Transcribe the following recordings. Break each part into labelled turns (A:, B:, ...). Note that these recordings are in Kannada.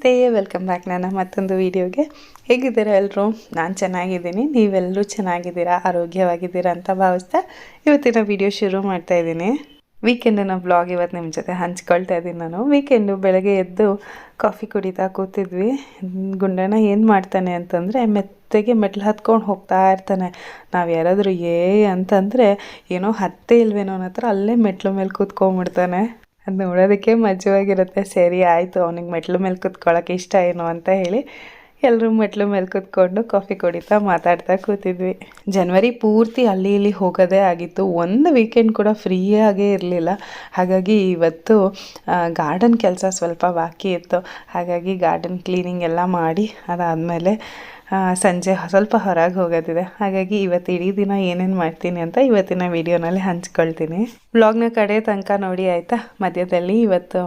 A: ನಮಸ್ತೆ, ವೆಲ್ಕಮ್ ಬ್ಯಾಕ್ ನನ್ನ ಮತ್ತೊಂದು ವೀಡಿಯೋಗೆ. ಹೇಗಿದ್ದೀರಾ ಎಲ್ಲರೂ? ನಾನು ಚೆನ್ನಾಗಿದ್ದೀನಿ, ನೀವೆಲ್ಲರೂ ಚೆನ್ನಾಗಿದ್ದೀರಾ, ಆರೋಗ್ಯವಾಗಿದ್ದೀರಾ ಅಂತ ಭಾವಿಸ್ತಾ ಇವತ್ತಿನ ವೀಡಿಯೋ ಶುರು ಮಾಡ್ತಾ ಇದ್ದೀನಿ. ವೀಕೆಂಡಿನ ಬ್ಲಾಗ್ ಇವತ್ತು ನಿಮ್ಮ ಜೊತೆ ಹಂಚ್ಕೊಳ್ತಾ ಇದ್ದೀನಿ. ನಾನು ವೀಕೆಂಡು ಬೆಳಗ್ಗೆ ಎದ್ದು ಕಾಫಿ ಕುಡಿತಾ ಕೂತಿದ್ವಿ. ಗುಂಡಣ್ಣ ಏನು ಮಾಡ್ತಾನೆ ಅಂತಂದರೆ ಮೆತ್ತಗೆ ಮೆಟ್ಲು ಹತ್ಕೊಂಡು ಹೋಗ್ತಾ ಇರ್ತಾನೆ. ನಾವು ಯಾರಾದರೂ ಅಂತಂದರೆ ಏನೋ ಹತ್ತೇ ಇಲ್ವೇನೋ ಅನ್ನೋ ಹತ್ರ ಅಲ್ಲೇ ಮೆಟ್ಲು ಮೇಲೆ ಕೂತ್ಕೊಂಡ್ಬಿಡ್ತಾನೆ. ಅದು ನೋಡೋದಕ್ಕೆ ಮಜವಾಗಿರುತ್ತೆ. ಸರಿ ಆಯಿತು, ಅವನಿಗೆ ಮೆಟ್ಲು ಮೇಲೆ ಕೂತ್ಕೊಳ್ಳೋಕೆ ಇಷ್ಟ ಏನು ಅಂತ ಹೇಳಿ ಎಲ್ಲರೂ ಮೆಟ್ಲು ಮೇಲೆ ಕೂತ್ಕೊಂಡು ಕಾಫಿ ಕುಡಿತಾ ಮಾತಾಡ್ತಾ ಕೂತಿದ್ವಿ. ಜನವರಿ ಪೂರ್ತಿ ಅಲ್ಲಿ ಇಲ್ಲಿ ಹೋಗೋದೇ ಆಗಿತ್ತು. ಒಂದು ವೀಕೆಂಡ್ ಕೂಡ ಫ್ರೀಯಾಗೇ ಇರಲಿಲ್ಲ. ಹಾಗಾಗಿ ಇವತ್ತು ಗಾರ್ಡನ್ ಕೆಲಸ ಸ್ವಲ್ಪ ಬಾಕಿ ಇತ್ತು. ಹಾಗಾಗಿ ಗಾರ್ಡನ್ ಕ್ಲೀನಿಂಗ್ ಎಲ್ಲ ಮಾಡಿ ಅದಾದಮೇಲೆ ಸಂಜೆ ಸ್ವಲ್ಪ ಹೊರಗೆ ಹೋಗೋದಿದೆ. ಹಾಗಾಗಿ ಇವತ್ತು ಇಡೀ ದಿನ ಏನೇನು ಮಾಡ್ತೀನಿ ಅಂತ ಇವತ್ತಿನ ವೀಡಿಯೋನಲ್ಲಿ ಹಂಚ್ಕೊಳ್ತೀನಿ. ವ್ಲಾಗ್ನ ಕಡೆ ತನಕ ನೋಡಿ ಆಯಿತಾ. ಮಧ್ಯದಲ್ಲಿ ಇವತ್ತು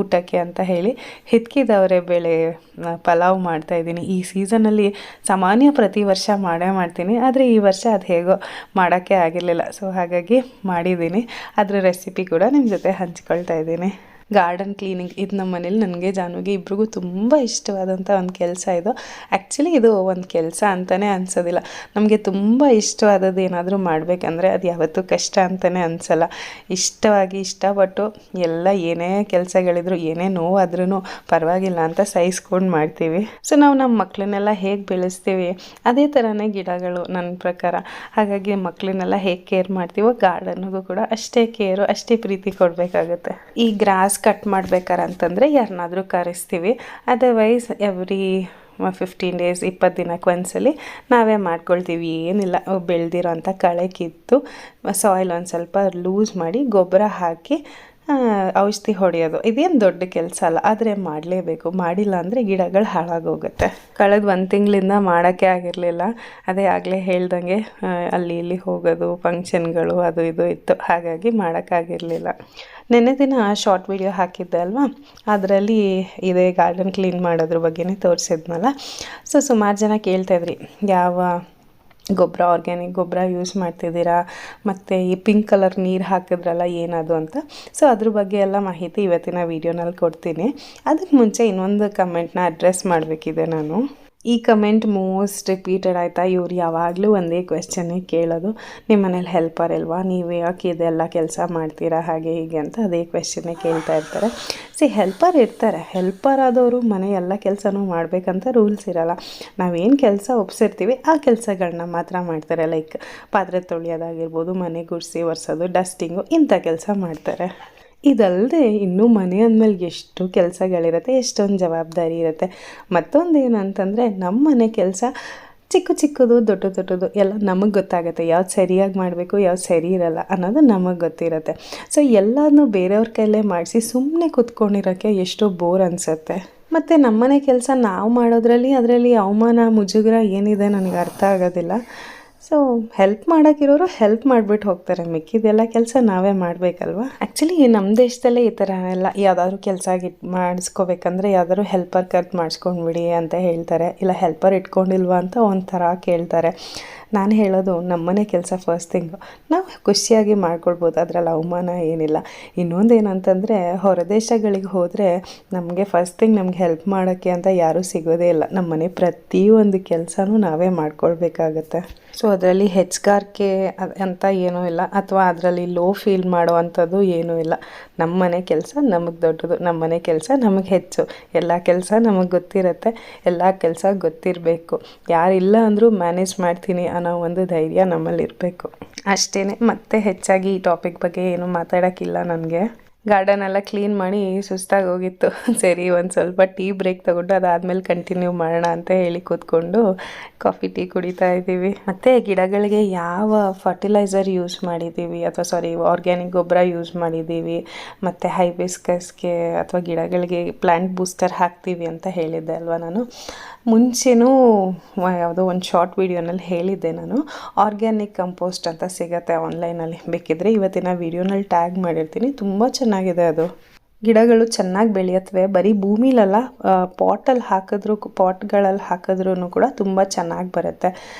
A: ಊಟಕ್ಕೆ ಅಂತ ಹೇಳಿ ಹಿತ್ಕಿದವರೆ ಬೇಳೆ ಪಲಾವ್ ಮಾಡ್ತಾಯಿದ್ದೀನಿ. ಈ ಸೀಸನಲ್ಲಿ ಸಾಮಾನ್ಯ ಪ್ರತಿ ವರ್ಷ ಮಾಡ್ತೀನಿ, ಆದರೆ ಈ ವರ್ಷ ಅದು ಹೇಗೋ ಮಾಡೋಕ್ಕೆ ಆಗಿರಲಿಲ್ಲ. ಸೊ ಹಾಗಾಗಿ ಮಾಡಿದ್ದೀನಿ. ಅದರ ರೆಸಿಪಿ ಕೂಡ ನಿಮ್ಮ ಜೊತೆ ಹಂಚ್ಕೊಳ್ತಾ ಇದ್ದೀನಿ. ಗಾರ್ಡನ್ ಕ್ಲೀನಿಂಗ್ ಇದು ನಮ್ಮ ಮನೇಲಿ ನನಗೆ ಜಾನುಗೆ ಇಬ್ರಿಗೂ ತುಂಬ ಇಷ್ಟವಾದಂಥ ಒಂದು ಕೆಲಸ ಇದು. ಆ್ಯಕ್ಚುಲಿ ಇದು ಒಂದು ಕೆಲಸ ಅಂತಲೇ ಅನಿಸೋದಿಲ್ಲ. ನಮಗೆ ತುಂಬ ಇಷ್ಟವಾದದ್ದು ಏನಾದರೂ ಮಾಡಬೇಕಂದ್ರೆ ಅದು ಯಾವತ್ತೂ ಕಷ್ಟ ಅಂತಲೇ ಅನಿಸಲ್ಲ. ಇಷ್ಟಪಟ್ಟು ಎಲ್ಲ ಏನೇ ಕೆಲಸಗಳಿದ್ರು ಏನೇ ನೋವಾದ್ರೂ ಪರವಾಗಿಲ್ಲ ಅಂತ ಸಹಿಸ್ಕೊಂಡು ಮಾಡ್ತೀವಿ. ಸೊ ನಾವು ನಮ್ಮ ಮಕ್ಕಳನ್ನೆಲ್ಲ ಹೇಗೆ ಬೆಳೆಸ್ತೀವಿ ಅದೇ ಥರನೇ ಗಿಡಗಳು ನನ್ನ ಪ್ರಕಾರ. ಹಾಗಾಗಿ ಮಕ್ಕಳನ್ನೆಲ್ಲ ಹೇಗೆ ಕೇರ್ ಮಾಡ್ತೀವೋ ಗಾರ್ಡನ್ಗೂ ಕೂಡ ಅಷ್ಟೇ ಕೇರು, ಅಷ್ಟೇ ಪ್ರೀತಿ ಕೊಡಬೇಕಾಗುತ್ತೆ. ಈ ಗ್ರಾಸ್ ಕಟ್ ಮಾಡ್ಬೇಕಾರಂತಂದರೆ ಯಾರನ್ನಾದರೂ ಕರೆಸ್ತೀವಿ. ಅದರ್ವೈಸ್ ಎವ್ರಿ 15 ಡೇಸ್ 20 ದಿನಕ್ಕೆ ಒಂದ್ಸಲಿ ನಾವೇ ಮಾಡ್ಕೊಳ್ತೀವಿ. ಏನಿಲ್ಲ, ಬೆಳೆದಿರೋ ಅಂಥ ಕಳೆ ಕಿತ್ತು ಸಾಯಿಲ್ ಒಂದು ಸ್ವಲ್ಪ ಲೂಸ್ ಮಾಡಿ ಗೊಬ್ಬರ ಹಾಕಿ ಔಷಧಿ ಹೊಡೆಯೋದು. ಇದೇನು ದೊಡ್ಡ ಕೆಲಸ ಅಲ್ಲ, ಆದರೆ ಮಾಡಲೇಬೇಕು. ಮಾಡಿಲ್ಲ ಅಂದರೆ ಗಿಡಗಳು ಹಾಳಾಗೋಗುತ್ತೆ. ಕಳೆದ 1 ತಿಂಗಳಿಂದ ಮಾಡೋಕ್ಕೆ ಆಗಿರಲಿಲ್ಲ. ಅದೇ ಆಗಲೇ ಹೇಳ್ದಂಗೆ ಅಲ್ಲಿ ಇಲ್ಲಿ ಹೋಗೋದು, ಫಂಕ್ಷನ್ಗಳು ಅದು ಇದು ಇತ್ತು. ಹಾಗಾಗಿ ಮಾಡೋಕ್ಕಾಗಿರಲಿಲ್ಲ. ನೆನ್ನೆ ದಿನ ಶಾರ್ಟ್ ವಿಡಿಯೋ ಹಾಕಿದ್ದೆ ಅಲ್ವಾ, ಅದರಲ್ಲಿ ಇದೇ ಗಾರ್ಡನ್ ಕ್ಲೀನ್ ಮಾಡೋದ್ರ ಬಗ್ಗೆನೇ ತೋರಿಸಿದ್ನಲ್ಲ. ಸೊ ಸುಮಾರು ಜನ ಕೇಳ್ತಾಯಿದ್ರಿ ಯಾವ ಗೊಬ್ಬರ, ಆರ್ಗ್ಯಾನಿಕ್ ಗೊಬ್ಬರ ಯೂಸ್ ಮಾಡ್ತಿದ್ದೀರಾ, ಮತ್ತು ಈ ಪಿಂಕ್ ಕಲರ್ ನೀರು ಹಾಕಿದ್ರಲ್ಲ ಏನದು ಅಂತ. ಸೊ ಅದ್ರ ಬಗ್ಗೆ ಎಲ್ಲ ಮಾಹಿತಿ ಇವತ್ತಿನ ವೀಡಿಯೋನಲ್ಲಿ ಕೊಡ್ತೀನಿ. ಅದಕ್ಕೆ ಮುಂಚೆ ಇನ್ನೊಂದು ಕಮೆಂಟ್ನ ಅಡ್ರೆಸ್ ಮಾಡಬೇಕಿದೆ ನಾನು. ಈ ಕಮೆಂಟ್ ಮೋಸ್ಟ್ ರಿಪೀಟೆಡ್ ಆಯಿತಾ. ಇವ್ರು ಯಾವಾಗಲೂ ಒಂದೇ ಕ್ವೆಶ್ಚನ್ನೇ ಕೇಳೋದು, ನಿಮ್ಮ ಮನೇಲಿ ಹೆಲ್ಪರ್ ಇಲ್ವಾ, ನೀವು ಯಾಕೆ ಇದೆಲ್ಲ ಕೆಲಸ ಮಾಡ್ತೀರಾ, ಹಾಗೆ ಹೀಗೆ ಅಂತ ಅದೇ ಕ್ವೆಶ್ಚನ್ನೇ ಕೇಳ್ತಾ ಇರ್ತಾರೆ. ಹೆಲ್ಪರ್ ಇರ್ತಾರೆ. ಹೆಲ್ಪರ್ ಆದವರು ಮನೆ ಎಲ್ಲ ಕೆಲಸನೂ ಮಾಡಬೇಕಂತ ರೂಲ್ಸ್ ಇರೋಲ್ಲ. ನಾವೇನು ಕೆಲಸ ಒಪ್ಸಿರ್ತೀವಿ ಆ ಕೆಲಸಗಳನ್ನ ಮಾತ್ರ ಮಾಡ್ತಾರೆ. ಲೈಕ್ ಪಾತ್ರೆ ತೊಳೆಯೋದಾಗಿರ್ಬೋದು, ಮನೆ ಗುಡಿಸಿ ಒರೆಸೋದು, ಡಸ್ಟಿಂಗು, ಇಂಥ ಕೆಲಸ ಮಾಡ್ತಾರೆ. ಇದಲ್ಲದೆ ಇನ್ನೂ ಮನೆ ಅಂದಮೇಲೆ ಎಷ್ಟು ಕೆಲಸಗಳಿರುತ್ತೆ, ಎಷ್ಟೊಂದು ಜವಾಬ್ದಾರಿ ಇರುತ್ತೆ. ಮತ್ತೊಂದು ಏನಂತಂದರೆ ನಮ್ಮ ಮನೆ ಕೆಲಸ ಚಿಕ್ಕದು ದೊಡ್ಡದು ಎಲ್ಲ ನಮಗೆ ಗೊತ್ತಾಗುತ್ತೆ. ಯಾವ್ದು ಸರಿಯಾಗಿ ಮಾಡಬೇಕು, ಯಾವ್ದು ಸರಿ ಇರಲ್ಲ ಅನ್ನೋದು ನಮಗೆ ಗೊತ್ತಿರುತ್ತೆ. ಸೊ ಎಲ್ಲನೂ ಬೇರೆಯವ್ರ ಕೈಲೇ ಮಾಡಿಸಿ ಸುಮ್ಮನೆ ಕೂತ್ಕೊಂಡಿರೋಕ್ಕೆ ಎಷ್ಟೋ ಬೋರ್ ಅನಿಸುತ್ತೆ. ಮತ್ತು ನಮ್ಮನೆ ಕೆಲಸ ನಾವು ಅದರಲ್ಲಿ ಅವಮಾನ ಮುಜುಗರ ಏನಿದೆ ನನಗೆ ಅರ್ಥ ಆಗೋದಿಲ್ಲ. ಸೊ ಹೆಲ್ಪ್ ಮಾಡೋಕ್ಕಿರೋರು ಹೆಲ್ಪ್ ಮಾಡಿಬಿಟ್ಟು ಹೋಗ್ತಾರೆ, ಮಿಕ್ಕಿದೆಲ್ಲ ಕೆಲಸ ನಾವೇ ಮಾಡಬೇಕಲ್ವ. ಆ್ಯಕ್ಚುಲಿ ನಮ್ಮ ದೇಶದಲ್ಲೇ ಈ ಥರ ಎಲ್ಲ ಯಾವುದಾದ್ರೂ ಕೆಲಸ ಮಾಡಿಸ್ಕೋಬೇಕಂದ್ರೆ ಯಾವುದಾದ್ರು ಹೆಲ್ಪರ್ ಕರೆದು ಮಾಡಿಸ್ಕೊಂಡ್ಬಿಡಿ ಅಂತ ಹೇಳ್ತಾರೆ. ಇಲ್ಲ ಹೆಲ್ಪರ್ ಇಟ್ಕೊಂಡಿಲ್ವಾ ಅಂತ ಒಂಥರ ಕೇಳ್ತಾರೆ. ನಾನು ಹೇಳೋದು ನಮ್ಮನೆ ಕೆಲಸ ಫಸ್ಟ್ ಥಿಂಗು ನಾವು ಖುಷಿಯಾಗಿ ಮಾಡ್ಕೊಳ್ಬೋದು, ಅದರಲ್ಲಿ ಅವಮಾನ ಏನಿಲ್ಲ. ಇನ್ನೊಂದು ಏನಂತಂದರೆ ಹೊರದೇಶಗಳಿಗೆ ಹೋದರೆ ನಮಗೆ ಫಸ್ಟ್ ಥಿಂಗ್ ನಮ್ಗೆ ಹೆಲ್ಪ್ ಮಾಡೋಕ್ಕೆ ಅಂತ ಯಾರೂ ಸಿಗೋದೇ ಇಲ್ಲ. ನಮ್ಮನೆ ಪ್ರತಿಯೊಂದು ಕೆಲಸನೂ ನಾವೇ ಮಾಡ್ಕೊಳ್ಬೇಕಾಗತ್ತೆ. ಸೊ ಅದರಲ್ಲಿ ಹೆಚ್ಚುಗಾರಿಕೆ ಅಂತ ಏನೂ ಇಲ್ಲ, ಅಥವಾ ಅದರಲ್ಲಿ ಲೋ ಫೀಲ್ ಮಾಡೋ ಅಂಥದ್ದು ಏನೂ ಇಲ್ಲ. ನಮ್ಮನೆ ಕೆಲಸ ನಮಗೆ ದೊಡ್ಡದು, ನಮ್ಮನೆ ಕೆಲಸ ನಮಗೆ ಹೆಚ್ಚು. ಎಲ್ಲ ಕೆಲಸ ನಮಗೆ ಗೊತ್ತಿರುತ್ತೆ, ಎಲ್ಲ ಕೆಲಸ ಗೊತ್ತಿರಬೇಕು. ಯಾರಿಲ್ಲ ಅಂದರೂ ಮ್ಯಾನೇಜ್ ಮಾಡ್ತೀನಿ ಅನ್ನೋ ಒಂದು ಧೈರ್ಯ ನಮ್ಮಲ್ಲಿರಬೇಕು ಅಷ್ಟೇ. ಮತ್ತೆ ಹೆಚ್ಚಾಗಿ ಈ ಟಾಪಿಕ್ ಬಗ್ಗೆ ಏನೂ ಮಾತಾಡೋಕ್ಕಿಲ್ಲ ನನಗೆ. ಗಾರ್ಡನ್ ಎಲ್ಲ ಕ್ಲೀನ್ ಮಾಡಿ ಸುಸ್ತಾಗಿ ಹೋಗಿತ್ತು. ಸರಿ ಒಂದು ಸ್ವಲ್ಪ ಟೀ ಬ್ರೇಕ್ ತೊಗೊಂಡು ಅದಾದಮೇಲೆ ಕಂಟಿನ್ಯೂ ಮಾಡೋಣ ಅಂತ ಹೇಳಿ ಕೂತ್ಕೊಂಡು ಕಾಫಿ ಟೀ ಕುಡಿತಾ ಇದ್ದೀವಿ. ಮತ್ತು ಗಿಡಗಳಿಗೆ ಯಾವ ಫರ್ಟಿಲೈಸರ್ ಯೂಸ್ ಮಾಡಿದ್ದೀವಿ, ಅಥವಾ ಆರ್ಗ್ಯಾನಿಕ್ ಗೊಬ್ಬರ ಯೂಸ್ ಮಾಡಿದ್ದೀವಿ, ಮತ್ತು ಹೈಬಿಸ್ಕಸ್ಗೆ ಅಥವಾ ಗಿಡಗಳಿಗೆ ಪ್ಲ್ಯಾಂಟ್ ಬೂಸ್ಟರ್ ಹಾಕ್ತೀವಿ ಅಂತ ಹೇಳಿದ್ದೆ ಅಲ್ವಾ. ನಾನು ಮುಂಚೆನೂ ಯಾವುದೋ ಒಂದು ಶಾರ್ಟ್ ವೀಡಿಯೋನಲ್ಲಿ ಹೇಳಿದ್ದೆ ನಾನು. ಆರ್ಗ್ಯಾನಿಕ್ ಕಂಪೋಸ್ಟ್ ಅಂತ ಸಿಗುತ್ತೆ ಆನ್ಲೈನಲ್ಲಿ, ಬೇಕಿದ್ದರೆ ಇವತ್ತಿನ ವೀಡಿಯೋನಲ್ಲಿ ಟ್ಯಾಗ್ ಮಾಡಿರ್ತೀನಿ. ತುಂಬ ಚೆನ್ನಾಗಿದೆ ಅದು. ಗಿಡಗಳು ಚೆನ್ನಾಗಿ ಬೆಳೆಯತ್ವೆ. ಬರೀ ಭೂಮಿಲೆಲ್ಲ ಪಾಟ್ಗಳಲ್ಲಿ ಹಾಕಿದ್ರೂ ಕೂಡ ತುಂಬ ಚೆನ್ನಾಗಿ ಬರುತ್ತೆ.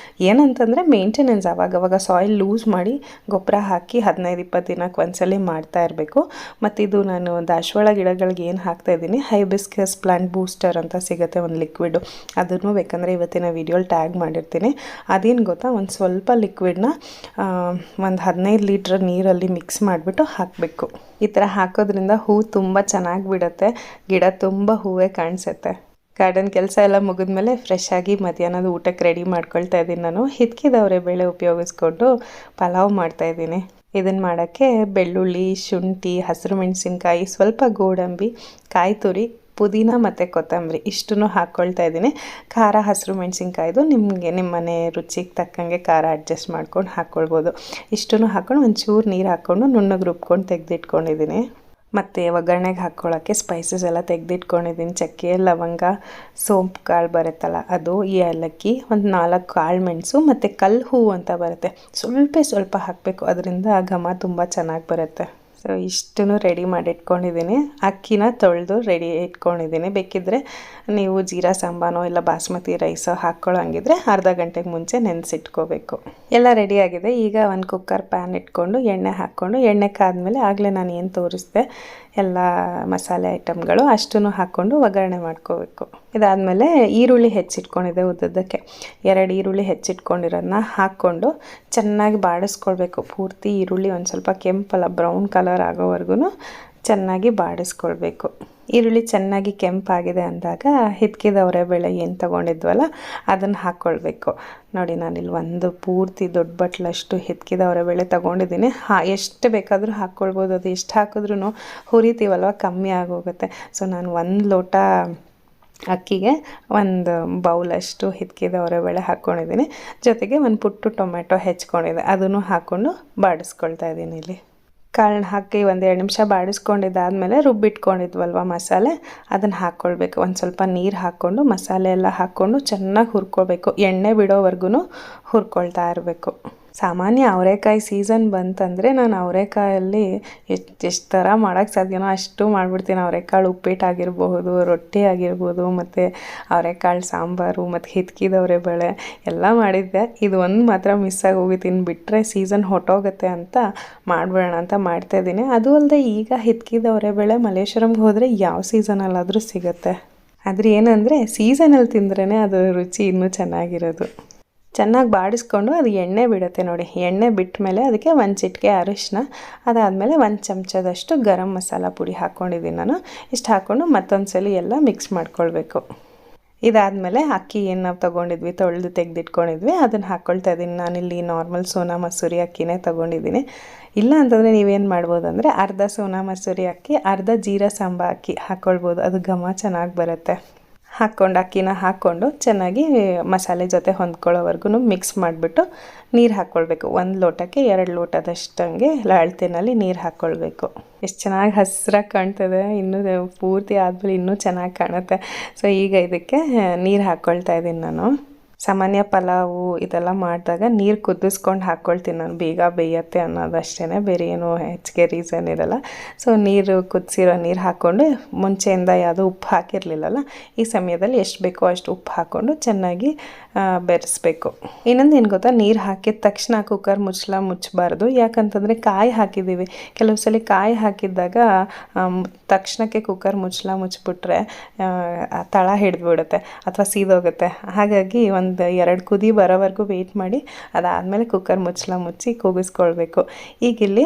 A: ಏನಂತಂದರೆ ಮೇಂಟೆನೆನ್ಸ್ ಅವಾಗವಾಗ ಸಾಯಿಲ್ ಲೂಸ್ ಮಾಡಿ ಗೊಬ್ಬರ ಹಾಕಿ 15-20 ದಿನಕ್ಕೆ ಒಂದ್ಸಲಿ ಮಾಡ್ತಾ ಇರಬೇಕು. ಮತ್ತು ಇದು ನಾನು ದಾಸವಾಳ ಗಿಡಗಳಿಗೆ ಏನು ಹಾಕ್ತಾಯಿದ್ದೀನಿ, ಹೈಬಿಸ್ಕಸ್ ಪ್ಲಾಂಟ್ ಬೂಸ್ಟರ್ ಅಂತ ಸಿಗುತ್ತೆ ಒಂದು ಲಿಕ್ವಿಡು. ಅದನ್ನು ಬೇಕಂದರೆ ಇವತ್ತಿನ ವೀಡಿಯೋಲಿ ಟ್ಯಾಗ್ ಮಾಡಿರ್ತೀನಿ. ಅದೇನು ಗೊತ್ತಾ, ಒಂದು ಸ್ವಲ್ಪ ಲಿಕ್ವಿಡ್ನ ಒಂದು 15 ಲೀಟ್ರ್ ನೀರಲ್ಲಿ ಮಿಕ್ಸ್ ಮಾಡಿಬಿಟ್ಟು ಹಾಕಬೇಕು. ಈ ಥರ ಹಾಕೋದ್ರಿಂದ ಹೂವು ತುಂಬ ಚೆನ್ನಾಗಿ ಬಿಡುತ್ತೆ, ಗಿಡ ತುಂಬ ಹೂವೇ ಕಾಣಿಸುತ್ತೆ. ಗಾರ್ಡನ್ ಕೆಲಸ ಎಲ್ಲ ಮುಗಿದ್ಮೇಲೆ ಫ್ರೆಶ್ ಆಗಿ ಮಧ್ಯಾಹ್ನದ ಊಟಕ್ಕೆ ರೆಡಿ ಮಾಡ್ಕೊಳ್ತಾ ಇದ್ದೀನಿ. ನಾನು ಹಿತ್ಕಿದವರೆ ಬೇಳೆ ಉಪಯೋಗಿಸ್ಕೊಂಡು ಪಲಾವ್ ಮಾಡ್ತಾಯಿದ್ದೀನಿ. ಇದನ್ನು ಮಾಡೋಕ್ಕೆ ಬೆಳ್ಳುಳ್ಳಿ, ಶುಂಠಿ, ಹಸಿರು ಮೆಣಸಿನ್ಕಾಯಿ, ಸ್ವಲ್ಪ ಗೋಡಂಬಿ, ಕಾಯಿ ತುರಿ, ಪುದೀನ ಮತ್ತು ಕೊತ್ತಂಬರಿ ಇಷ್ಟನ್ನು ಹಾಕ್ಕೊಳ್ತಾ ಇದ್ದೀನಿ. ಖಾರ ಹಸಿರು ಮೆಣಸಿನ್ಕಾಯ್ದು ನಿಮ್ಮ ಮನೆ ರುಚಿಗೆ ತಕ್ಕಂಗೆ ಖಾರ ಅಡ್ಜಸ್ಟ್ ಮಾಡ್ಕೊಂಡು ಹಾಕ್ಕೊಳ್ಬೋದು. ಇಷ್ಟನ್ನು ಹಾಕ್ಕೊಂಡು ಒಂಚೂರು ನೀರು ಹಾಕ್ಕೊಂಡು ನುಣ್ಣಗೆ ರುಬ್ಕೊಂಡು ತೆಗೆದಿಟ್ಕೊಂಡಿದ್ದೀನಿ. ಮತ್ತು ಒಗ್ಗರಣೆಗೆ ಹಾಕ್ಕೊಳ್ಳೋಕ್ಕೆ ಸ್ಪೈಸಸ್ ಎಲ್ಲ ತೆಗೆದಿಟ್ಕೊಂಡಿದ್ದೀನಿ. ಚಕ್ಕೆ, ಲವಂಗ, ಸೋಂಪು ಕಾಳು ಬರುತ್ತಲ್ಲ ಅದು, ಏಲಕ್ಕಿ, ಒಂದು 4 ಕಾಳು ಮೆಣಸು ಮತ್ತು ಕಲ್ಲು ಹೂವು ಅಂತ ಬರುತ್ತೆ, ಸ್ವಲ್ಪ ಹಾಕಬೇಕು. ಅದರಿಂದ ಘಮ ತುಂಬ ಚೆನ್ನಾಗಿ ಬರುತ್ತೆ. ಸೊ ಇಷ್ಟನ್ನು ರೆಡಿ ಮಾಡಿ ಇಟ್ಕೊಂಡಿದ್ದೀನಿ. ಅಕ್ಕಿನ ತೊಳೆದು ರೆಡಿ ಇಟ್ಕೊಂಡಿದ್ದೀನಿ. ಬೇಕಿದ್ದರೆ ನೀವು ಜೀರಾ ಸಾಂಬಾನೋ ಇಲ್ಲ ಬಾಸ್ಮತಿ ರೈಸೋ ಹಾಕ್ಕೊಳ್ಳೋಂಗಿದ್ರೆ ಅರ್ಧ ಗಂಟೆಗೆ ಮುಂಚೆ ನೆನೆಸಿಟ್ಕೋಬೇಕು. ಎಲ್ಲ ರೆಡಿಯಾಗಿದೆ. ಈಗ ಒಂದು ಕುಕ್ಕರ್ ಪ್ಯಾನ್ ಇಟ್ಕೊಂಡು ಎಣ್ಣೆ ಹಾಕ್ಕೊಂಡು, ಎಣ್ಣೆ ಕಾದ್ಮೇಲೆ ಆಗಲೇ ನಾನು ಏನು ತೋರಿಸ್ದೆ ಎಲ್ಲ ಮಸಾಲೆ ಐಟಮ್ಗಳು ಅಷ್ಟನ್ನು ಹಾಕ್ಕೊಂಡು ಒಗ್ಗರಣೆ ಮಾಡ್ಕೋಬೇಕು. ಇದಾದಮೇಲೆ ಈರುಳ್ಳಿ ಹೆಚ್ಚಿಟ್ಕೊಂಡಿದ್ದೆ ಉದ್ದಕ್ಕೆ 2 ಈರುಳ್ಳಿ ಹೆಚ್ಚಿಟ್ಕೊಂಡಿರೋದನ್ನ ಹಾಕ್ಕೊಂಡು ಚೆನ್ನಾಗಿ ಬಾಡಿಸ್ಕೊಳ್ಬೇಕು. ಪೂರ್ತಿ ಈರುಳ್ಳಿ ಒಂದು ಸ್ವಲ್ಪ ಕೆಂಪಲ್ಲ ಬ್ರೌನ್ ಕಲರ್ ಆಗೋವರೆಗೂ ಚೆನ್ನಾಗಿ ಬಾಡಿಸ್ಕೊಳ್ಬೇಕು. ಈರುಳ್ಳಿ ಚೆನ್ನಾಗಿ ಕೆಂಪಾಗಿದೆ ಅಂದಾಗ ಹಿತ್ಕಿದವರೆ ಬೇಳೆ ಏನು ತೊಗೊಂಡಿದ್ವಲ್ಲ ಅದನ್ನು ಹಾಕ್ಕೊಳ್ಬೇಕು. ನೋಡಿ, ನಾನಿಲ್ಲಿ ಒಂದು ಪೂರ್ತಿ ದೊಡ್ಡ ಬಟ್ಲಷ್ಟು ಹಿತ್ಕಿದವರೆ ಬೇಳೆ ತೊಗೊಂಡಿದ್ದೀನಿ. ಎಷ್ಟು ಬೇಕಾದರೂ ಹಾಕ್ಕೊಳ್ಬೋದು. ಅದು ಎಷ್ಟು ಹಾಕಿದ್ರೂ ಹುರಿತೀವಲ್ವ ಕಮ್ಮಿ ಆಗೋಗುತ್ತೆ. ಸೊ ನಾನು 1 ಲೋಟ ಅಕ್ಕಿಗೆ 1 ಬೌಲಷ್ಟು ಹಿತ್ಕಿದವರೆ ಬೇಳೆ ಹಾಕ್ಕೊಂಡಿದ್ದೀನಿ. ಜೊತೆಗೆ ಒಂದು ಪುಟ್ಟು ಟೊಮೆಟೊ ಹೆಚ್ಕೊಂಡಿದ್ದೆ, ಅದನ್ನು ಹಾಕ್ಕೊಂಡು ಬಾಡಿಸ್ಕೊಳ್ತಾ ಇದ್ದೀನಿ. ಇಲ್ಲಿ ಕಾಳನ್ನ ಹಾಕಿ 1-2 ನಿಮಿಷ ಬಾಡಿಸ್ಕೊಂಡಿದ್ದಾದಮೇಲೆ ರುಬ್ಬಿಟ್ಕೊಂಡಿದ್ವಲ್ವ ಮಸಾಲೆ ಅದನ್ನು ಹಾಕ್ಕೊಳ್ಬೇಕು. ಒಂದು ಸ್ವಲ್ಪ ನೀರು ಹಾಕ್ಕೊಂಡು ಮಸಾಲೆ ಎಲ್ಲ ಹಾಕ್ಕೊಂಡು ಚೆನ್ನಾಗಿ ಹುರ್ಕೊಳ್ಬೇಕು. ಎಣ್ಣೆ ಬಿಡೋವರೆಗೂ ಹುರ್ಕೊಳ್ತಾ ಇರಬೇಕು. ಸಾಮಾನ್ಯ ಅವರೆಕಾಯಿ ಸೀಸನ್ ಬಂತಂದರೆ ನಾನು ಅವರೆಕಾಯಲ್ಲಿ ಎಷ್ಟು ಥರ ಮಾಡೋಕ್ಕೆ ಸಾಧ್ಯನೋ ಅಷ್ಟು ಮಾಡಿಬಿಡ್ತೀನಿ. ಅವರೆಕಾಳು ಉಪ್ಪಿಟ್ಟಾಗಿರ್ಬಹುದು, ರೊಟ್ಟಿ ಆಗಿರ್ಬೋದು, ಮತ್ತು ಅವರೆಕಾಳು ಸಾಂಬಾರು, ಮತ್ತು ಹಿತ್ಕಿದವರೆ ಬೇಳೆ ಎಲ್ಲ ಮಾಡಿದ್ದೆ. ಇದು ಒಂದು ಮಾತ್ರ ಮಿಸ್ ಆಗಿ ಹೋಗಿತ್ತು. ಇನ್ನು ಬಿಟ್ಟರೆ ಸೀಸನ್ ಹೊಟ್ಟೋಗುತ್ತೆ ಅಂತ ಮಾಡಿಬಿಡೋಣ ಅಂತ ಮಾಡ್ತಾಯಿದ್ದೀನಿ. ಅದು ಅಲ್ಲದೆ ಈಗ ಹಿತ್ಕಿದವರೆ ಬೇಳೆ ಮಲ್ಲೇಶ್ವರಂಗೆ ಹೋದರೆ ಯಾವ ಸೀಸನಲ್ಲಾದರೂ ಸಿಗುತ್ತೆ. ಆದರೆ ಏನಂದರೆ ಸೀಸನಲ್ಲಿ ತಿಂದ್ರೇ ಅದರ ರುಚಿ ಇನ್ನೂ ಚೆನ್ನಾಗಿರೋದು. ಚೆನ್ನಾಗಿ ಬಾಡಿಸ್ಕೊಂಡು ಅದು ಎಣ್ಣೆ ಬಿಡುತ್ತೆ. ನೋಡಿ, ಎಣ್ಣೆ ಬಿಟ್ಟ ಮೇಲೆ ಅದಕ್ಕೆ 1 ಚಿಟಿಕೆ ಅರಿಶಿನ, ಅದಾದಮೇಲೆ 1 ಚಮಚದಷ್ಟು ಗರಂ ಮಸಾಲ ಪುಡಿ ಹಾಕ್ಕೊಂಡಿದ್ದೀನಿ ನಾನು. ಇಷ್ಟು ಹಾಕ್ಕೊಂಡು ಮತ್ತೊಂದು ಸಲ ಎಲ್ಲ ಮಿಕ್ಸ್ ಮಾಡ್ಕೊಳ್ಬೇಕು. ಇದಾದಮೇಲೆ ಅಕ್ಕಿ ಏನು ನಾವು ತೊಗೊಂಡಿದ್ವಿ, ತೊಳೆದು ತೆಗೆದಿಟ್ಕೊಂಡಿದ್ವಿ, ಅದನ್ನು ಹಾಕ್ಕೊಳ್ತಾ ಇದ್ದೀನಿ. ನಾನಿಲ್ಲಿ ನಾರ್ಮಲ್ ಸೋನಾ ಮಸೂರಿ ಅಕ್ಕಿನೇ ತೊಗೊಂಡಿದ್ದೀನಿ. ಇಲ್ಲ ಅಂತಂದರೆ ನೀವೇನು ಮಾಡ್ಬೋದು ಅಂದರೆ ಅರ್ಧ ಸೋನಾ ಮಸೂರಿ ಅಕ್ಕಿ, ಅರ್ಧ ಜೀರಾ ಸಾಂಬಾ ಅಕ್ಕಿ ಹಾಕ್ಕೊಳ್ಬೋದು. ಅದು ಘಮ ಚೆನ್ನಾಗಿ ಬರುತ್ತೆ. ಹಾಕ್ಕೊಂಡು ಅಕ್ಕಿನ ಹಾಕ್ಕೊಂಡು ಚೆನ್ನಾಗಿ ಮಸಾಲೆ ಜೊತೆ ಹೊಂದ್ಕೊಳ್ಳೋವರೆಗೂ ಮಿಕ್ಸ್ ಮಾಡಿಬಿಟ್ಟು ನೀರು ಹಾಕ್ಕೊಳ್ಬೇಕು. 1 ಲೋಟಕ್ಕೆ 2 ಲೋಟದಷ್ಟಂಗೆ ಅಳತೆನಲ್ಲಿ ನೀರು ಹಾಕ್ಕೊಳ್ಬೇಕು. ಎಷ್ಟು ಚೆನ್ನಾಗಿ ಹಸಿರಾಗಿ ಕಾಣ್ತದೆ. ಇನ್ನೂ ಪೂರ್ತಿ ಆದಮೇಲೆ ಇನ್ನೂ ಚೆನ್ನಾಗಿ ಕಾಣುತ್ತೆ. ಸೊ ಈಗ ಇದಕ್ಕೆ ನೀರು ಹಾಕ್ಕೊಳ್ತಾ ಇದ್ದೀನಿ ನಾನು. ಸಾಮಾನ್ಯ ಪಲಾವು ಇದೆಲ್ಲ ಮಾಡಿದಾಗ ನೀರು ಕುದಿಸ್ಕೊಂಡು ಹಾಕ್ಕೊಳ್ತೀನಿ ನಾನು, ಬೇಗ ಬೇಯತ್ತೆ ಅನ್ನೋದಷ್ಟೇ, ಬೇರೆ ಏನೂ ಹೆಚ್ಚಿಗೆ ರೀಸನ್ ಇರಲ್ಲ. ಸೊ ನೀರು ಕುದಿಸಿರೋ ನೀರು ಹಾಕ್ಕೊಂಡು ಮುಂಚೆಯಿಂದ ಯಾವುದೋ ಉಪ್ಪು ಹಾಕಿರಲಿಲ್ಲಲ್ಲ, ಈ ಸಮಯದಲ್ಲಿ ಎಷ್ಟು ಬೇಕೋ ಅಷ್ಟು ಉಪ್ಪು ಹಾಕ್ಕೊಂಡು ಚೆನ್ನಾಗಿ ಬೆರೆಸ್ಬೇಕು. ಇನ್ನೊಂದು ಏನು ಗೊತ್ತಾ, ನೀರು ಹಾಕಿದ ತಕ್ಷಣ ಕುಕ್ಕರ್ ಮುಚ್ಚಬಾರ್ದು. ಯಾಕಂತಂದರೆ ಕಾಯಿ ಹಾಕಿದ್ದೀವಿ. ಕೆಲವು ಸಲ ಕಾಯಿ ಹಾಕಿದ್ದಾಗ ತಕ್ಷಣಕ್ಕೆ ಕುಕ್ಕರ್ ಮುಚ್ಚಿಬಿಟ್ರೆ ತಳ ಹಿಡಿದ್ಬಿಡುತ್ತೆ ಅಥವಾ ಸೀದೋಗುತ್ತೆ. ಹಾಗಾಗಿ ಒಂದು 2 ಕುದಿ ಬರೋವರೆಗೂ ವೆಯ್ಟ್ ಮಾಡಿ ಅದಾದಮೇಲೆ ಕುಕ್ಕರ್ ಮುಚ್ಚಿ ಕೂಗಿಸ್ಕೊಳ್ಬೇಕು. ಈಗಿಲ್ಲಿ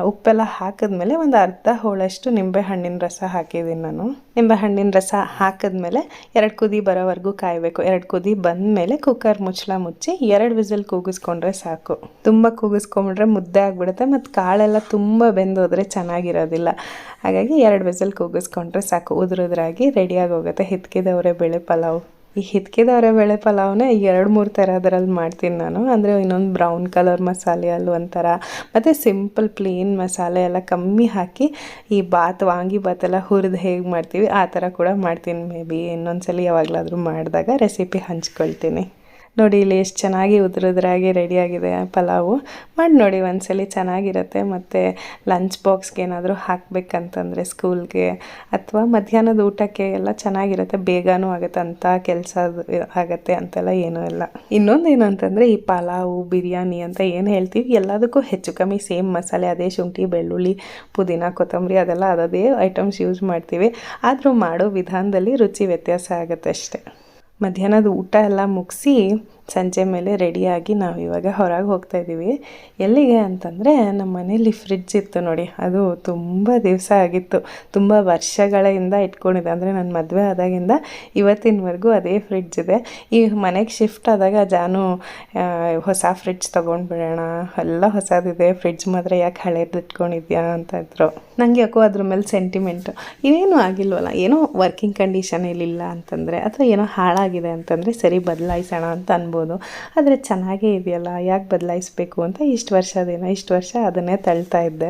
A: ಉಪ್ಪೆಲ್ಲ ಹಾಕಿದ್ಮೇಲೆ ಒಂದು ಅರ್ಧ ಹೋಳಷ್ಟು ನಿಂಬೆಹಣ್ಣಿನ ರಸ ಹಾಕಿದ್ದೀನಿ ನಾನು. ನಿಂಬೆಹಣ್ಣಿನ ರಸ ಹಾಕಿದ್ಮೇಲೆ 2 ಕುದಿ ಬರೋವರೆಗೂ ಕಾಯಬೇಕು. 2 ಕುದಿ ಬಂದಮೇಲೆ ಕುಕ್ಕರ್ ಮುಚ್ಚಿ 2 ವಿಸಿಲ್ ಕೂಗಿಸ್ಕೊಂಡ್ರೆ ಸಾಕು. ತುಂಬ ಕೂಗಿಸ್ಕೊಂಡ್ರೆ ಮುದ್ದೆ ಆಗಿಬಿಡುತ್ತೆ ಮತ್ತು ಕಾಳೆಲ್ಲ ತುಂಬ ಬೆಂದೋದ್ರೆ ಚೆನ್ನಾಗಿರೋದಿಲ್ಲ. ಹಾಗಾಗಿ 2 ವಿಸಿಲ್ ಕೂಗಿಸ್ಕೊಂಡ್ರೆ ಸಾಕು. ಉದುರಾಗಿ ರೆಡಿಯಾಗಿ ಹೋಗುತ್ತೆ ಹಿತ್ಕಿದವರೆ ಬೇಳೆ ಪಲಾವ್. ಈ ಹಿತ್ಕಿದವರೆ ಬೇಳೆ ಪಲಾವ್ನೇ 2-3 ಥರದ್ರಲ್ಲಿ ಮಾಡ್ತೀನಿ ನಾನು. ಅಂದರೆ ಇನ್ನೊಂದು ಬ್ರೌನ್ ಕಲರ್ ಮಸಾಲೆ ಅಲ್ಲಿ ಒಂಥರ, ಮತ್ತು ಸಿಂಪಲ್ ಪ್ಲೇನ್ ಮಸಾಲೆ ಎಲ್ಲ ಕಮ್ಮಿ ಹಾಕಿ ಈ ವಾಂಗಿ ಬಾತ್ ಎಲ್ಲ ಹುರಿದು ಹೇಗೆ ಮಾಡ್ತೀವಿ ಆ ಥರ ಕೂಡ ಮಾಡ್ತೀನಿ. ಮೇ ಬಿ ಇನ್ನೊಂದು ಸಲ ಯಾವಾಗಲಾದರೂ ಮಾಡಿದಾಗ ರೆಸಿಪಿ ಹಂಚ್ಕೊಳ್ತೀನಿ. ನೋಡಿ ಇಲ್ಲಿ ಎಷ್ಟು ಚೆನ್ನಾಗಿ ಉದುರುದ್ರಾಗಿ ರೆಡಿಯಾಗಿದೆ ಪಲಾವು. ಮಾಡಿ ನೋಡಿ ಒಂದ್ಸಲಿ, ಚೆನ್ನಾಗಿರುತ್ತೆ. ಮತ್ತು ಲಂಚ್ ಬಾಕ್ಸ್ಗೆ ಏನಾದರೂ ಹಾಕಬೇಕಂತಂದರೆ ಸ್ಕೂಲ್ಗೆ ಅಥವಾ ಮಧ್ಯಾಹ್ನದ ಊಟಕ್ಕೆ ಎಲ್ಲ ಚೆನ್ನಾಗಿರುತ್ತೆ. ಬೇಗನೂ ಆಗುತ್ತೆ, ಅಂಥ ಕೆಲಸ ಆಗುತ್ತೆ ಅಂತೆಲ್ಲ ಏನೂ ಇಲ್ಲ. ಇನ್ನೊಂದು ಏನು ಅಂತಂದರೆ ಈ ಪಲಾವು ಬಿರಿಯಾನಿ ಅಂತ ಏನು ಹೇಳ್ತೀವಿ ಎಲ್ಲದಕ್ಕೂ ಹೆಚ್ಚು ಕಮ್ಮಿ ಸೇಮ್ ಮಸಾಲೆ, ಅದೇ ಶುಂಠಿ ಬೆಳ್ಳುಳ್ಳಿ ಪುದೀನ ಕೊತ್ತಂಬರಿ ಅದೆಲ್ಲ ಅದೇ ಐಟಮ್ಸ್ ಯೂಸ್ ಮಾಡ್ತೀವಿ. ಆದರೂ ಮಾಡೋ ವಿಧಾನದಲ್ಲಿ ರುಚಿ ವ್ಯತ್ಯಾಸ ಆಗುತ್ತೆ ಅಷ್ಟೆ. ಮಧ್ಯಾಹ್ನದ ಊಟ ಎಲ್ಲ ಮುಗಿಸಿ ಸಂಜೆ ಮೇಲೆ ರೆಡಿಯಾಗಿ ನಾವು ಇವಾಗ ಹೊರಗೆ ಹೋಗ್ತಾಯಿದ್ದೀವಿ. ಎಲ್ಲಿಗೆ ಅಂತಂದರೆ ನಮ್ಮ ಮನೇಲಿ ಫ್ರಿಡ್ಜ್ ಇತ್ತು ನೋಡಿ, ಅದು ತುಂಬ ದಿವಸ ಆಗಿತ್ತು, ತುಂಬ ವರ್ಷಗಳಿಂದ ಇಟ್ಕೊಂಡಿದ್ದೆ. ಅಂದರೆ ನನ್ನ ಮದುವೆ ಆದಾಗಿಂದ ಇವತ್ತಿನವರೆಗೂ ಅದೇ ಫ್ರಿಡ್ಜ್ ಇದೆ. ಈ ಮನೆಗೆ ಶಿಫ್ಟ್ ಆದಾಗ ಜಾನು ಹೊಸ ಫ್ರಿಡ್ಜ್ ತೊಗೊಂಡ್ಬಿಡೋಣ, ಎಲ್ಲ ಹೊಸದಿದೆ, ಫ್ರಿಡ್ಜ್ ಮಾತ್ರ ಯಾಕೆ ಹಳೇದು ಇಟ್ಕೊಂಡಿದ್ಯಾ ಅಂತ ಇದ್ರು. ನನಗೆ ಯಾಕೋ ಅದ್ರ ಮೇಲೆ ಸೆಂಟಿಮೆಂಟು. ಇವೇನೂ ಆಗಿಲ್ವಲ್ಲ, ಏನೋ ವರ್ಕಿಂಗ್ ಕಂಡೀಷನಲ್ಲಿ ಅಂತಂದರೆ ಅಥವಾ ಏನೋ ಹಾಳಾಗಿದೆ ಅಂತಂದರೆ ಸರಿ ಬದಲಾಯಿಸೋಣ ಅಂತ ಅನ್ಬೋದು. ಆದರೆ ಚೆನ್ನಾಗೇ ಇದೆಯಲ್ಲ, ಯಾಕೆ ಬದಲಾಯಿಸಬೇಕು ಅಂತ ಇಷ್ಟು ವರ್ಷ ಅದನ್ನೇ ತಳ್ತಾ ಇದ್ದೆ.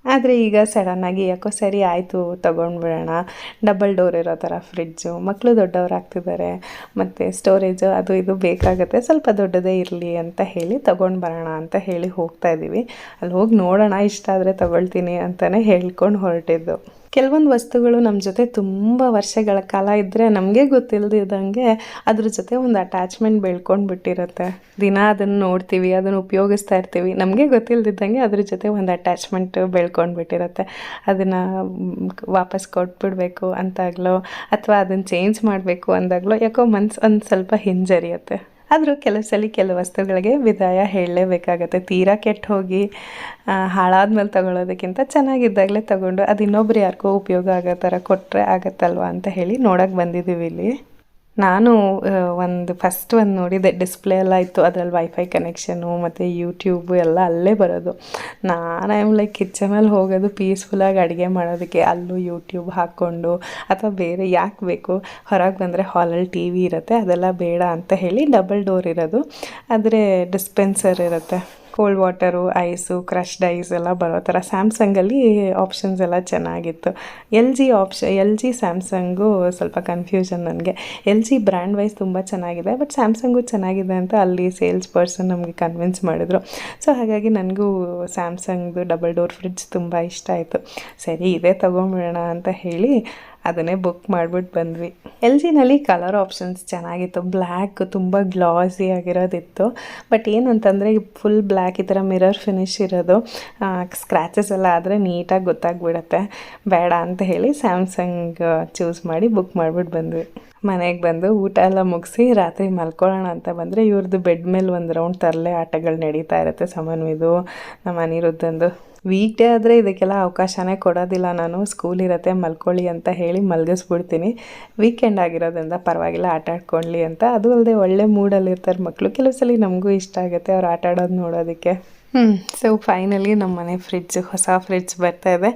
A: ಆದರೆ ಈಗ ಸಡನ್ನಾಗಿ ಯಾಕೋ ಸರಿ ಆಯಿತು ತೊಗೊಂಡ್ಬಿಡೋಣ. ಡಬಲ್ ಡೋರ್ ಇರೋ ಥರ ಫ್ರಿಡ್ಜು, ಮಕ್ಕಳು ದೊಡ್ಡವ್ರು ಆಗ್ತಿದ್ದಾರೆ, ಮತ್ತು ಸ್ಟೋರೇಜು ಅದು ಇದು ಬೇಕಾಗುತ್ತೆ, ಸ್ವಲ್ಪ ದೊಡ್ಡದೇ ಇರಲಿ ಅಂತ ಹೇಳಿ ತೊಗೊಂಡು ಬರೋಣ ಅಂತ ಹೇಳಿ ಹೋಗ್ತಾ ಇದ್ದೀವಿ. ಅಲ್ಲಿ ಹೋಗಿ ನೋಡೋಣ, ಇಷ್ಟ ಆದರೆ ತೊಗೊಳ್ತೀನಿ ಅಂತಲೇ ಹೇಳ್ಕೊಂಡು ಹೊರಟಿದ್ದು. ಕೆಲವೊಂದು ವಸ್ತುಗಳು ನಮ್ಮ ಜೊತೆ ತುಂಬ ವರ್ಷಗಳ ಕಾಲ ಇದ್ದರೆ ನಮಗೆ ಗೊತ್ತಿಲ್ಲದಿದ್ದಂಗೆ ಅದ್ರ ಜೊತೆ ಒಂದು ಅಟ್ಯಾಚ್ಮೆಂಟ್ ಬೆಳ್ಕೊಂಡು ಬಿಟ್ಟಿರುತ್ತೆ. ದಿನ ಅದನ್ನು ನೋಡ್ತೀವಿ, ಅದನ್ನು ಉಪಯೋಗಿಸ್ತಾ ಇರ್ತೀವಿ, ನಮಗೆ ಗೊತ್ತಿಲ್ಲದಿದ್ದಂಗೆ ಅದ್ರ ಜೊತೆ ಒಂದು ಅಟ್ಯಾಚ್ಮೆಂಟ್ ಬೆಳ್ಕೊಂಡು ಬಿಟ್ಟಿರುತ್ತೆ. ಅದನ್ನು ವಾಪಸ್ ಕೊಟ್ಬಿಡಬೇಕು ಅಂತಾಗಲೋ ಅಥವಾ ಅದನ್ನು ಚೇಂಜ್ ಮಾಡಬೇಕು ಅಂದಾಗಲೋ ಯಾಕೋ ಮನಸ್ಸು ಒಂದು ಸ್ವಲ್ಪ ಹಿಂಜರಿಯುತ್ತೆ. ಆದರೂ ಕೆಲವು ಸಲ ಕೆಲವು ವಸ್ತುಗಳಿಗೆ ವಿದಾಯ ಹೇಳಲೇಬೇಕಾಗತ್ತೆ. ತೀರಾ ಕೆಟ್ಟು ಹೋಗಿ ಹಾಳಾದ್ಮೇಲೆ ತಗೊಳ್ಳೋದಕ್ಕಿಂತ ಚೆನ್ನಾಗಿದ್ದಾಗಲೇ ತಗೊಂಡು ಅದು ಇನ್ನೊಬ್ರು ಯಾರಿಗೋ ಉಪಯೋಗ ಆಗೋ ಥರ ಕೊಟ್ಟರೆ ಆಗತ್ತಲ್ವ ಅಂತ ಹೇಳಿ ನೋಡೋಕೆ ಬಂದಿದ್ದೀವಿ ಇಲ್ಲಿ. ನಾನು ಫಸ್ಟ್ ನೋಡಿದೆ, ಡಿಸ್ಪ್ಲೇ ಎಲ್ಲ ಇತ್ತು, ಅದರಲ್ಲಿ ವೈಫೈ ಕನೆಕ್ಷನು ಮತ್ತು ಯೂಟ್ಯೂಬು ಎಲ್ಲ ಅಲ್ಲೇ ಬರೋದು. ನಾನು ಲೈಕ್ ಕಿಚನ್ ಮೇಲೆ ಹೋಗೋದು ಪೀಸ್ಫುಲ್ಲಾಗಿ ಅಡುಗೆ ಮಾಡೋದಕ್ಕೆ, ಅಲ್ಲೂ ಯೂಟ್ಯೂಬ್ ಹಾಕ್ಕೊಂಡು ಅಥವಾ ಬೇರೆ ಯಾಕೆ ಬೇಕು, ಹೊರಗೆ ಬಂದರೆ ಹಾಲಲ್ಲಿ ಟಿ ವಿ ಇರುತ್ತೆ, ಅದೆಲ್ಲ ಬೇಡ ಅಂತ ಹೇಳಿ ಡಬಲ್ ಡೋರ್ ಇರೋದು, ಆದರೆ ಡಿಸ್ಪೆನ್ಸರ್ ಇರುತ್ತೆ, cold water, ice, crushed ice ಎಲ್ಲ ಬರೋ ಥರ. ಸ್ಯಾಮ್ಸಂಗಲ್ಲಿ ಆಪ್ಷನ್ಸ್ ಎಲ್ಲ ಚೆನ್ನಾಗಿತ್ತು. ಎಲ್ ಜಿ ಸ್ಯಾಮ್ಸಂಗು ಸ್ವಲ್ಪ ಕನ್ಫ್ಯೂಷನ್ ನನಗೆ. ಎಲ್ ಜಿ ಬ್ರ್ಯಾಂಡ್ ವೈಸ್ ತುಂಬ ಚೆನ್ನಾಗಿದೆ, ಬಟ್ ಸ್ಯಾಮ್ಸಂಗು ಚೆನ್ನಾಗಿದೆ ಅಂತ ಅಲ್ಲಿ ಸೇಲ್ಸ್ ಪರ್ಸನ್ ನಮಗೆ ಕನ್ವಿನ್ಸ್ ಮಾಡಿದ್ರು. ಸೊ ಹಾಗಾಗಿ ನನಗೂ ಸ್ಯಾಮ್ಸಂಗ್ದು ಡಬಲ್ ಡೋರ್ ಫ್ರಿಡ್ಜ್ ತುಂಬ ಇಷ್ಟ ಆಯಿತು. ಸರಿ ಇದೇ ತೊಗೊಂಬಿಡೋಣ ಅಂತ ಹೇಳಿ ಅದನ್ನೇ ಬುಕ್ ಮಾಡಿಬಿಟ್ಟು ಬಂದ್ವಿ. ಎಲ್ ಜಿನಲ್ಲಿ ಕಲರ್ ಆಪ್ಷನ್ಸ್ ಚೆನ್ನಾಗಿತ್ತು. ಬ್ಲ್ಯಾಕ್ ತುಂಬ ಗ್ಲಾಸಿ ಆಗಿರೋದಿತ್ತು, ಬಟ್ ಏನಂತಂದರೆ ಫುಲ್ ಬ್ಲ್ಯಾಕ್ ಈ ಥರ ಮಿರರ್ ಫಿನಿಶ್ ಇರೋದು, ಸ್ಕ್ರ್ಯಾಚಸ್ ಎಲ್ಲ ಆದರೆ ನೀಟಾಗಿ ಗೊತ್ತಾಗ್ಬಿಡತ್ತೆ, ಬೇಡ ಅಂತ ಹೇಳಿ ಸ್ಯಾಮ್ಸಂಗ್ ಚೂಸ್ ಮಾಡಿ ಬುಕ್ ಮಾಡಿಬಿಟ್ಟು ಬಂದ್ವಿ. ಮನೆಗೆ ಬಂದು ಊಟ ಎಲ್ಲ ಮುಗಿಸಿ ರಾತ್ರಿ ಮಲ್ಕೊಳ್ಳೋಣ ಅಂತ ಬಂದರೆ ಇವ್ರದ್ದು ಬೆಡ್ ಮೇಲೆ ಒಂದು ರೌಂಡ್ ತರಲೆ ಆಟಗಳು ನಡೀತಾ ಇರುತ್ತೆ. ಸಮನ್ವಿದು, ನಮ್ಮ ಅನಿರುದ್ಧಂದು. ವೀಕ್ ಡೇ ಆದರೆ ಇದಕ್ಕೆಲ್ಲ ಅವಕಾಶನೇ ಕೊಡೋದಿಲ್ಲ ನಾನು, ಸ್ಕೂಲ್ ಇರುತ್ತೆ ಮಲ್ಕೊಳ್ಳಿ ಅಂತ ಹೇಳಿ ಮಲಗಿಸ್ಬಿಡ್ತೀನಿ. ವೀಕೆಂಡ್ ಆಗಿರೋದ್ರಿಂದ ಪರವಾಗಿಲ್ಲ ಆಟ ಆಡ್ಕೊಳ್ಳಿ ಅಂತ. ಅದು ಅಲ್ಲದೆ ಒಳ್ಳೆ ಮೂಡಲ್ಲಿರ್ತಾರೆ ಮಕ್ಕಳು, ಕೆಲವು ಸಲ ನಮಗೂ ಇಷ್ಟ ಆಗುತ್ತೆ ಅವ್ರು ಆಟ ಆಡೋದು ನೋಡೋದಕ್ಕೆ. ಸೊ ಫೈನಲಿ ನಮ್ಮ ಮನೆ ಹೊಸ ಫ್ರಿಡ್ಜ್ ಬರ್ತಾ ಇದೆ.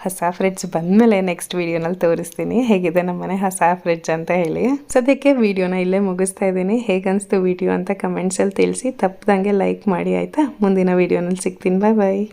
A: ಹೊಸ ಫ್ರಿಡ್ಜ್ ಬಂದಮೇಲೆ ನೆಕ್ಸ್ಟ್ ವೀಡಿಯೋನಲ್ಲಿ ತೋರಿಸ್ತೀನಿ ಹೇಗಿದೆ ನಮ್ಮ ಮನೆ ಹೊಸ ಫ್ರಿಡ್ಜ್ ಅಂತ ಹೇಳಿ. ಸದ್ಯಕ್ಕೆ ವೀಡಿಯೋನ ಇಲ್ಲೇ ಮುಗಿಸ್ತಾ ಇದ್ದೀನಿ. ಹೇಗನ್ನಿಸ್ತು ವೀಡಿಯೋ ಅಂತ ಕಮೆಂಟ್ಸಲ್ಲಿ ತಿಳಿಸಿ, ತಪ್ಪದಂಗೆ ಲೈಕ್ ಮಾಡಿ ಆಯಿತಾ. ಮುಂದಿನ ವೀಡಿಯೋನಲ್ಲಿ ಸಿಗ್ತೀನಿ. ಬಾಯ್ ಬಾಯ್.